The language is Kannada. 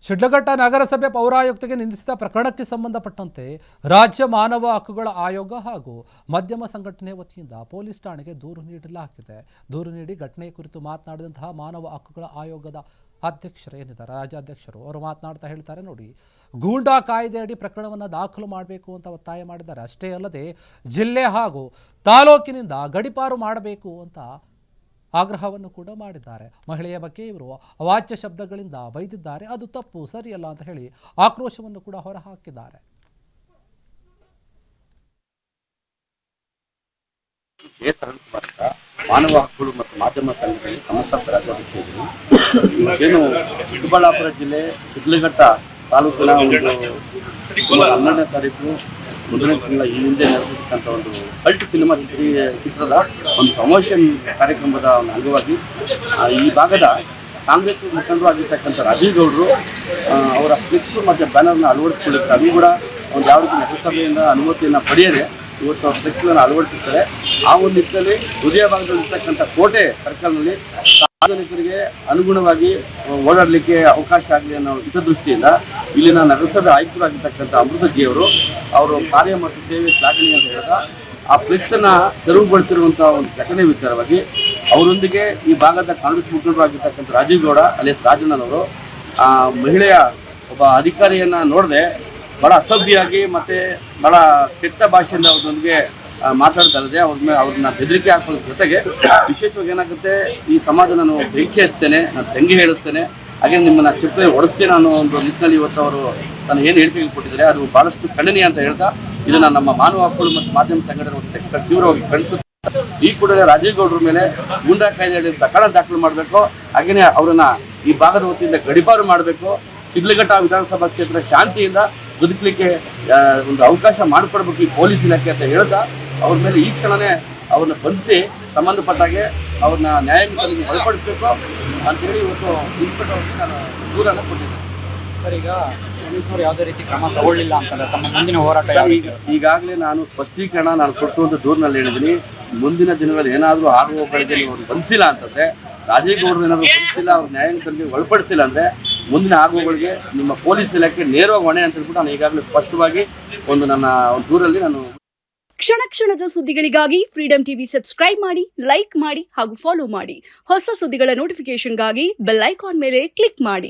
ಶಿಡ್ಲಘಟ್ಟ ನಗರಸಭೆ ಪೌರಾಯುಕ್ತಗೆ ನಿಂದಿಸಿದ ಪ್ರಕರಣಕ್ಕೆ ಸಂಬಂಧಪಟ್ಟಂತೆ ರಾಜ್ಯ ಮಾನವ ಹಕ್ಕುಗಳ ಆಯೋಗ ಹಾಗೂ ಮಧ್ಯಮ ಸಂಘಟನೆ ವತಿಯಿಂದ ಪೊಲೀಸ್ ಠಾಣೆಗೆ ದೂರು ನೀಡಲಾಗಿದೆ. ದೂರು ನೀಡಿ ಘಟನೆ ಕುರಿತು ಮಾತನಾಡಿದಂತಹ ಮಾನವ ಹಕ್ಕುಗಳ ಆಯೋಗದ ಅಧ್ಯಕ್ಷರೇನಿದ್ದಾರೆ ರಾಜ್ಯಾಧ್ಯಕ್ಷರು ಅವರು ಮಾತನಾಡ್ತಾ ಹೇಳ್ತಾರೆ ನೋಡಿ, ಗೂಂಡಾ ಕಾಯ್ದೆಯಡಿ ಪ್ರಕರಣವನ್ನು ದಾಖಲು ಮಾಡಬೇಕು ಅಂತ ಒತ್ತಾಯ ಮಾಡಿದ್ದಾರೆ. ಅಷ್ಟೇ ಅಲ್ಲದೆ ಜಿಲ್ಲೆ ಹಾಗೂ ತಾಲೂಕಿನಿಂದ ಗಡಿಪಾರು ಮಾಡಬೇಕು ಅಂತ ಆಗ್ರಹವನ್ನು ಕೂಡ ಮಾಡಿದ್ದಾರೆ. ಮಹಿಳೆಯ ಬಗ್ಗೆ ಇವರು ಅವಾಚ್ಯ ಶಬ್ದಗಳಿಂದ ಬೈದಿದ್ದಾರೆ. ಅದು ತಪ್ಪು, ಸರಿಯಲ್ಲ ಅಂತ ಹೇಳಿ ಆಕ್ರೋಶವನ್ನು ಕೂಡ ಹೊರಹಾಕಿದ್ದಾರೆ. ಮಾನವ ಹಕ್ಕುಗಳು ಮತ್ತು ಮಾಧ್ಯಮ ಸಂಘಟನೆ ಸಂಸ್ಥಾಪಕ ರಾಜ್ಯಾಧ್ಯಕ್ಷರು ಏನು ಚಿಕ್ಕಬಳ್ಳಾಪುರ ಜಿಲ್ಲೆ ಶಿಡ್ಲಘಟ್ಟ ತಾಲೂಕಿನ ಒಂದು 12ನೇ ತಾರೀಕು ಮೊದಲನೇ ತಿಂಗಳ ಈ ಹಿಂದೆ ನಡೆದಿರ್ತಕ್ಕಂಥ ಒಂದು ಕಲ್ಟ್ ಸಿನಿಮಾ ಚಿತ್ರದ ಒಂದು ಪ್ರಮೋಷನ್ ಕಾರ್ಯಕ್ರಮದ ಒಂದು ಅಂಗವಾಗಿ ಈ ಭಾಗದ ಕಾಂಗ್ರೆಸ್ ಮುಖಂಡರು ಆಗಿರ್ತಕ್ಕಂಥ ರಾಜೀವ್ ಗೌಡರು ಅವರ ಫ್ಲೆಕ್ಸ್ ಮತ್ತು ಬ್ಯಾನರ್ನ ಅಳವಡಿಸಿಕೊಳ್ಳುತ್ತಾರೆ. ಅದು ಕೂಡ ಒಂದು ಯಾವ ರೀತಿ ನಗರಸಭೆಯಿಂದ ಅನುಮತಿಯನ್ನು ಪಡೆಯದೆ ಇವತ್ತು ಫ್ಲೆಕ್ಸ್ಗಳನ್ನು ಅಳವಡಿಸುತ್ತಾರೆ. ಆ ಒಂದು ನಿಟ್ಟಿನಲ್ಲಿ ಹೃದಯ ಭಾಗದಲ್ಲಿರ್ತಕ್ಕಂಥ ಕೋಟೆ ಸರ್ಕಲ್ನಲ್ಲಿ ಸಾರ್ವಜನಿಕರಿಗೆ ಅನುಗುಣವಾಗಿ ಓಡಾಡಲಿಕ್ಕೆ ಅವಕಾಶ ಆಗಲಿ ಅನ್ನೋ ಹಿತದೃಷ್ಟಿಯಿಂದ ಇಲ್ಲಿನ ನಗರಸಭೆ ಆಯುಕ್ತರಾಗಿರ್ತಕ್ಕಂಥ ಅಮೃತಜಿಯವರು ಅವರು ಕಾರ್ಯ ಮತ್ತು ಸೇವೆ ಶ್ಲಾಘನೀಯ ಅಂತ ಹೇಳಿದ ಆ ಫ್ಲೆಕ್ಸನ್ನು ತೆರವುಗೊಳಿಸಿರುವಂಥ ಒಂದು ಘಟನೆ ವಿಚಾರವಾಗಿ ಅವರೊಂದಿಗೆ ಈ ಭಾಗದ ಕಾಂಗ್ರೆಸ್ ಮುಖಂಡರು ಆಗಿರ್ತಕ್ಕಂಥ ರಾಜೀವ್ ಗೌಡ ಅಲಿಯಾಸ್ ರಾಜಣ್ಣನವರು ಆ ಮಹಿಳೆಯ ಒಬ್ಬ ಅಧಿಕಾರಿಯನ್ನು ನೋಡದೆ ಭಾಳ ಅಸಭ್ಯವಾಗಿ ಮತ್ತು ಭಾಳ ಕೆಟ್ಟ ಭಾಷೆಯಿಂದ ಅವ್ರೊಂದಿಗೆ ಮಾತಾಡ್ತಾರದೆ ಅವ್ರನ್ನ ಬೆದರಿಕೆ ಹಾಕೋದ್ರ ಜೊತೆಗೆ ವಿಶೇಷವಾಗಿ ಏನಾಗುತ್ತೆ, ಈ ಸಮಾಜ ನಾನು ಬೆಂಕಿ ಹಚ್ತೇನೆ, ನಾನು ತೆಂಗಿ ಹೇಳಿಸ್ತೇನೆ, ಹಾಗೆ ನಿಮ್ಮನ್ನು ಚಿತ್ರ ಹೊಡೆಸ್ತೇನೆ ಅನ್ನೋ ಒಂದು ನಿಟ್ಟಿನಲ್ಲಿ ಇವತ್ತು ಅವರು ನಾನು ಏನು ಹೇಳಿಕೆಗಳು ಕೊಟ್ಟಿದ್ದಾರೆ ಅದು ಭಾಳಷ್ಟು ಖಂಡನೀಯ ಅಂತ ಹೇಳ್ತಾ ಇದನ್ನು ನಮ್ಮ ಮಾನವ ಹಕ್ಕುಗಳು ಮತ್ತು ಮಾಧ್ಯಮ ಸಂಘಟನೆ ತೀವ್ರವಾಗಿ ಖಂಡಿಸುತ್ತೆ. ಈ ಕೂಡಲೇ ರಾಜೀವ್ ಗೌಡ್ರ ಮೇಲೆ ಗೂಂಡಾ ಕಾಯ್ದೆಯಲ್ಲಿ ಪ್ರಕರಣ ದಾಖಲು ಮಾಡಬೇಕು, ಹಾಗೆಯೇ ಅವರನ್ನ ಈ ಭಾಗದ ವತಿಯಿಂದ ಗಡಿಪಾರು ಮಾಡಬೇಕು, ಶಿಡ್ಲಘಟ್ಟ ವಿಧಾನಸಭಾ ಕ್ಷೇತ್ರ ಶಾಂತಿಯಿಂದ ಬದುಕಲಿಕ್ಕೆ ಒಂದು ಅವಕಾಶ ಮಾಡಿಕೊಡ್ಬೇಕು ಈ ಪೊಲೀಸ್ ಇಲಾಖೆ ಅಂತ ಹೇಳ್ತಾ ಅವ್ರ ಮೇಲೆ ಈ ಕ್ಷಣನೇ ಅವ್ರನ್ನ ಬಂಧಿಸಿ ಸಂಬಂಧಪಟ್ಟಾಗೆ ಅವ್ರನ್ನ ನ್ಯಾಯಾಂಗಕ್ಕೆ ಒಳಪಡಿಸಬೇಕು ಅಂತೇಳಿ ಇವತ್ತು ಇನ್ಸ್ಪೆಕ್ಟರ್ ಅವರಿಗೆ ನಾನು ದೂರನ್ನು ಕೊಟ್ಟಿದ್ದೆ. ಸರ್, ಈಗ ಪೊಲೀಸರು ಯಾವುದೇ ರೀತಿ ಕ್ರಮ ತಗೊಳ್ಳಿಲ್ಲ ಅಂತಂದ್ರೆ ತಮ್ಮ ಮುಂದಿನ ಹೋರಾಟ ಈಗಾಗಲೇ ನಾನು ಸ್ಪಷ್ಟೀಕರಣ ನಾನು ಕೊಟ್ಟು ಒಂದು ದೂರಿನಲ್ಲಿ ಹೇಳಿದ್ದೀನಿ. ಮುಂದಿನ ದಿನಗಳಲ್ಲಿ ಏನಾದರೂ ಆಗುವಗಳಿಗೆ ನೀವು ಬಂಧಿಸಿಲ್ಲ ಅಂತಂದರೆ, ರಾಜೀವ್ ಗೌಡರು ಏನಾದರೂ ಬಂಧಿಸಿಲ್ಲ, ಅವ್ರ ನ್ಯಾಯಾಂಗಕ್ಕೆ ಒಳಪಡಿಸಿಲ್ಲ ಅಂದರೆ ಮುಂದಿನ ಆಗುವಗಳಿಗೆ ನಿಮ್ಮ ಪೊಲೀಸ್ ಇಲಾಖೆ ನೇರವಾಗಿ ಹೊಣೆ ಅಂತ ಹೇಳ್ಬಿಟ್ಟು ನಾನು ಈಗಾಗಲೇ ಸ್ಪಷ್ಟವಾಗಿ ಒಂದು ನನ್ನ ದೂರಲ್ಲಿ ನಾನು ಕ್ಷಣ ಕ್ಷಣದ ಸುದ್ದಿಗಳಿಗಾಗಿ ಫ್ರೀಡಂ ಟಿವಿ ಸಬ್ಸ್ಕ್ರೈಬ್ ಮಾಡಿ, ಲೈಕ್ ಮಾಡಿ ಹಾಗೂ ಫಾಲೋ ಮಾಡಿ. ಹೊಸ ಸುದ್ದಿಗಳ ನೋಟಿಫಿಕೇಶನ್ಗಾಗಿ ಬೆಲ್ ಐಕಾನ್ ಮೇಲೆ ಕ್ಲಿಕ್ ಮಾಡಿ.